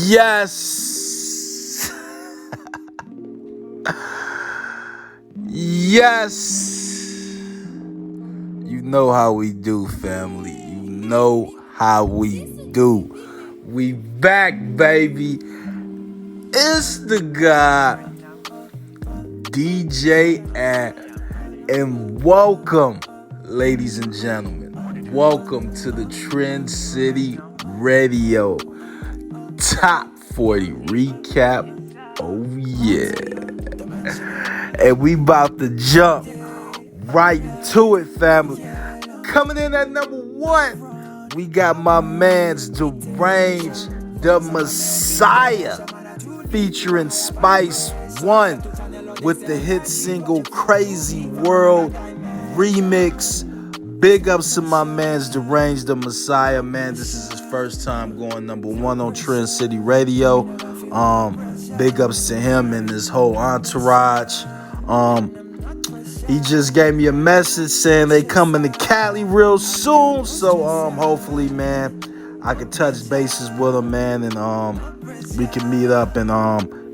Yes. Yes. You know how we do, family. You know how we do. We back, baby. It's the guy, itsDjAnt, and welcome, ladies and gentlemen. Welcome to the Trend City Radio Top 40 Recap. Oh, yeah. And we about to jump right to it, family. Coming in at number 1, we got my man's Deranged the Messiah featuring Spice One with the hit single Crazy World remix. Big ups to my man's Deranged the Messiah, man. This is his first time going number 1 on Trend City Radio. Big ups to him and his whole entourage. He just gave me a message saying they coming to Cali real soon. So hopefully, man, I can touch bases with him, man, and we can meet up and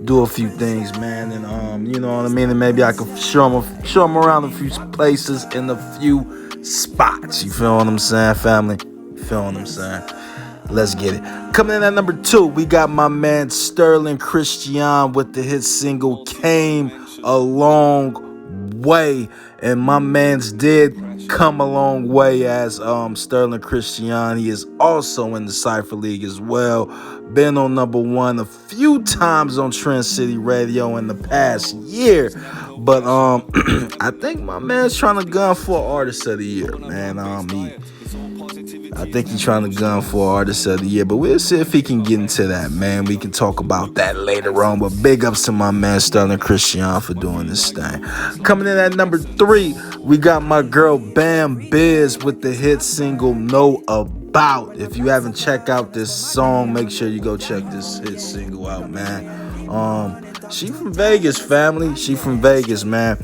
do a few things, man, and you know what I mean, and maybe I can show him around a few places in a few spots. You feel what I'm saying, family? You feel what I'm saying? Let's get it. Coming in at number 2, we got my man Sterling Christian with the hit single Came a Long Way. And my man's did come a long way as Sterling Christian. He is also in the Cypher League as well. Been on number 1 a few times on Trend City Radio in the past year. But I think my man's trying to gun for Artist of the Year, man. I think he's trying to gun for Artist of the Year, but we'll see if he can get into that, man. We can talk about that later on, but big ups to my man Sterling Christian for doing this thing. Coming in at number 3, we got my girl Bam Biz with the hit single Know About. If you haven't checked out this song, make sure you go check this hit single out, man. She from Vegas, family. She from Vegas, man.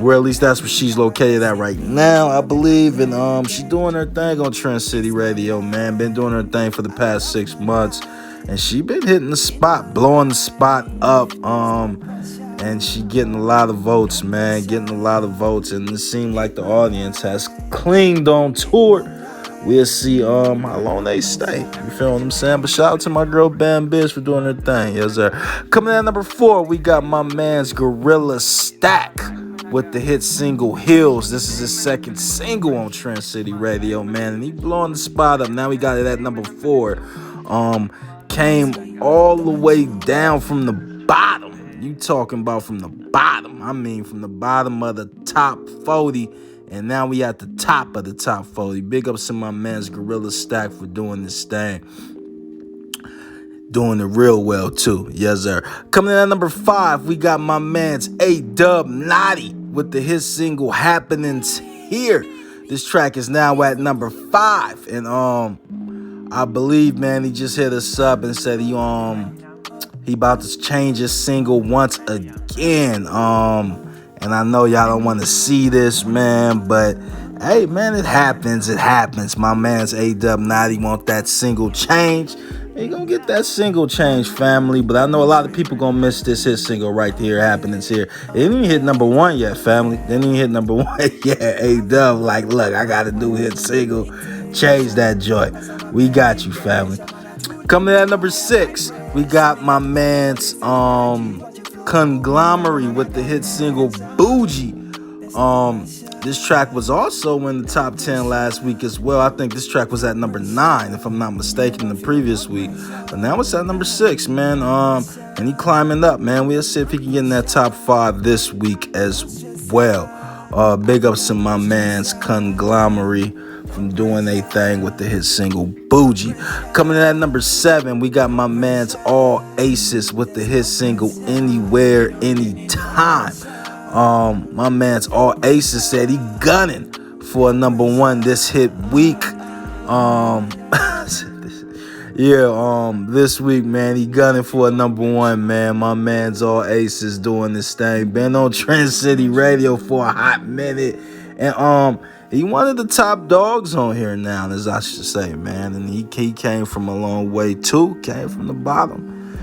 Where at least that's where she's located at right now, I believe. And she's doing her thing on Trend City Radio, man. Been doing her thing for the past 6 months. And she been hitting the spot, blowing the spot up. And she getting a lot of votes, man. Getting a lot of votes. And it seemed like the audience has clinged on to her. We'll see how long they stay. You feel what I'm saying? But shout out to my girl Bam Biz for doing her thing. Yes, sir. Coming in at number 4, we got my man's Gorilla Stack with the hit single Hills. This is his second single on Trend City Radio, man, and he blowing the spot up. Now we got it at number 4. Came all the way down from the bottom. You talking about from the bottom? I mean, from the bottom of the top 40, and now we at the top of the top 40. Big ups to my man's Gorilla Stack for doing this thing. Doing it real well, too. Yes, sir. Coming in at number 5, we got my man's A-Dub Naughty with the hit single Happenings Here. This track is now at number 5. And I believe, man, he just hit us up and said he about to change his single once again. And I know y'all don't want to see this, man, but hey, man, it happens. It happens. My man's A-Dub Naughty want that single change. He gonna get that single change, family. But I know a lot of people gonna miss this hit single right here, Happenings Here. It didn't even hit number 1 yet, family. Didn't even hit number 1 yet. A-Dub, like, look, I gotta do hit single. Change that joy. We got you, family. Coming in at number 6, we got my man's Conglomerate with the hit single Bougie. This track was also in the top 10 last week as well. I think this track was at number 9, if I'm not mistaken, the previous week. But now it's at number 6, man. And he climbing up, man. We'll see if he can get in that top 5 this week as well. Big ups to my man's Conglomerate from doing a thing with the hit single Bougie. Coming in at number 7, we got my man's All Aces with the hit single Anywhere, Anytime. My man's All Aces said he gunning for a number 1 this hit week. This week, man, he gunning for a number 1, man. My man's All Aces doing this thing. Been on Trend City Radio for a hot minute. And he one of the top dogs on here now, as I should say, man. And he came from a long way too. Came from the bottom.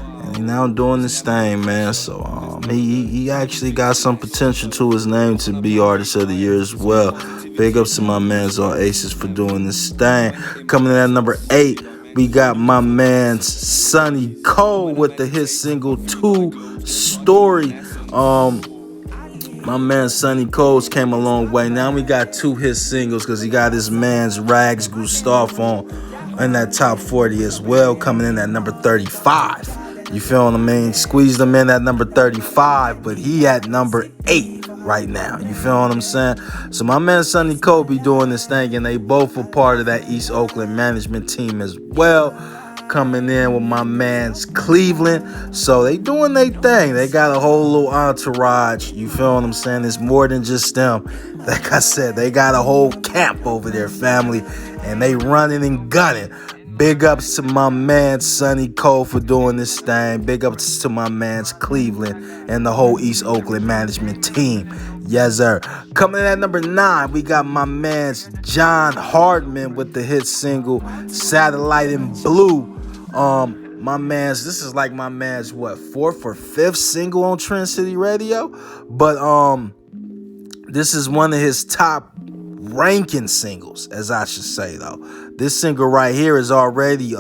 now doing this thing, man. So he actually got some potential to his name to be Artist of the Year as well. Big ups to my man's on Aces for doing this thing. Coming in at number 8, we got my man's Sonny Cole with the hit single 2 Story. My man Sonny Cole's came a long way. Now we got 2 hit singles because he got his man's Rags Gustav on in that top 40 as well, coming in at number 35. You feel what I mean? Squeezed him in at number 35, but he at number 8 right now. You feel what I'm saying? So my man Sonny Cole be doing this thing, and they both are part of that East Oakland management team as well. Coming in with my man's Cleveland. So they doing their thing. They got a whole little entourage. You feel what I'm saying? It's more than just them. Like I said, they got a whole camp over there, family, and they running and gunning. Big ups to my man Sonny Cole for doing this thing. Big ups to my man's Cleveland and the whole East Oakland management team. Yes, sir. Coming in at number 9, we got my man's John Hardman with the hit single Satellite in Blue. My man's, this is like my man's 4th or 5th single on Trend City Radio, but this is one of his top ranking singles, as I should say, though. This single right here is already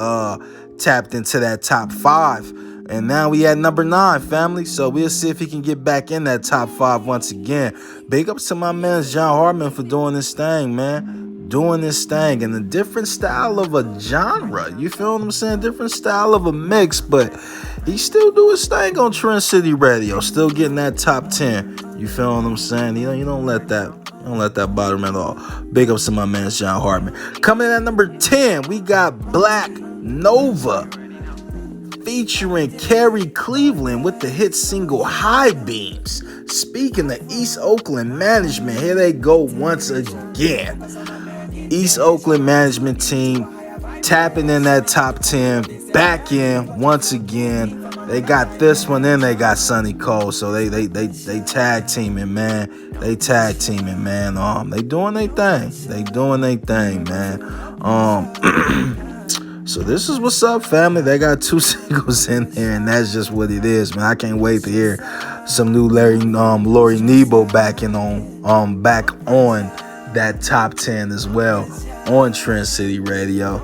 tapped into that top 5, and now we at number 9, family. So we'll see if he can get back in that top 5 once again. Big ups to my man John Hardman for doing this thing, man. Doing this thing in a different style of a genre. You feel what I'm saying? Different style of a mix, but he still do his thing on Trend City Radio. Still getting that top 10. You feel what I'm saying? You don't let that bother him at all. Big ups to my man John Hardman. Coming in at number 10, we got Black Nova featuring Carrie Cleveland with the hit single High Beams. Speaking of East Oakland management, here they go once again. East Oakland management team tapping in that top 10, back in once again. They got this one, then they got Sonny Cole, so they tag teaming, man. They tag teaming, man. They doing their thing. They doing their thing, man. So this is what's up, family. They got 2 singles in there, and that's just what it is, man. I can't wait to hear some new Lori Nebo back on that top 10 as well on Trend City Radio.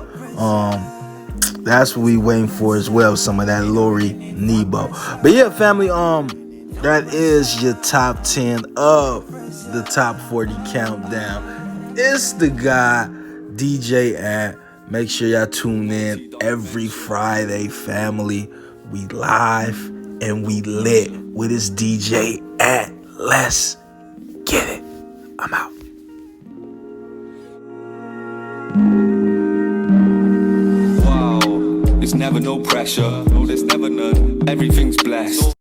That's what we waiting for as well, some of that Lori Nebo. But yeah, family, that is your top 10 of the top 40 countdown. It's the guy, itsDjAnt. Make sure y'all tune in every Friday, family. We live and we lit with itsDjAnt. Let's get it. I'm out. Wow, it's never no pressure. No, there's never none. Everything's blessed.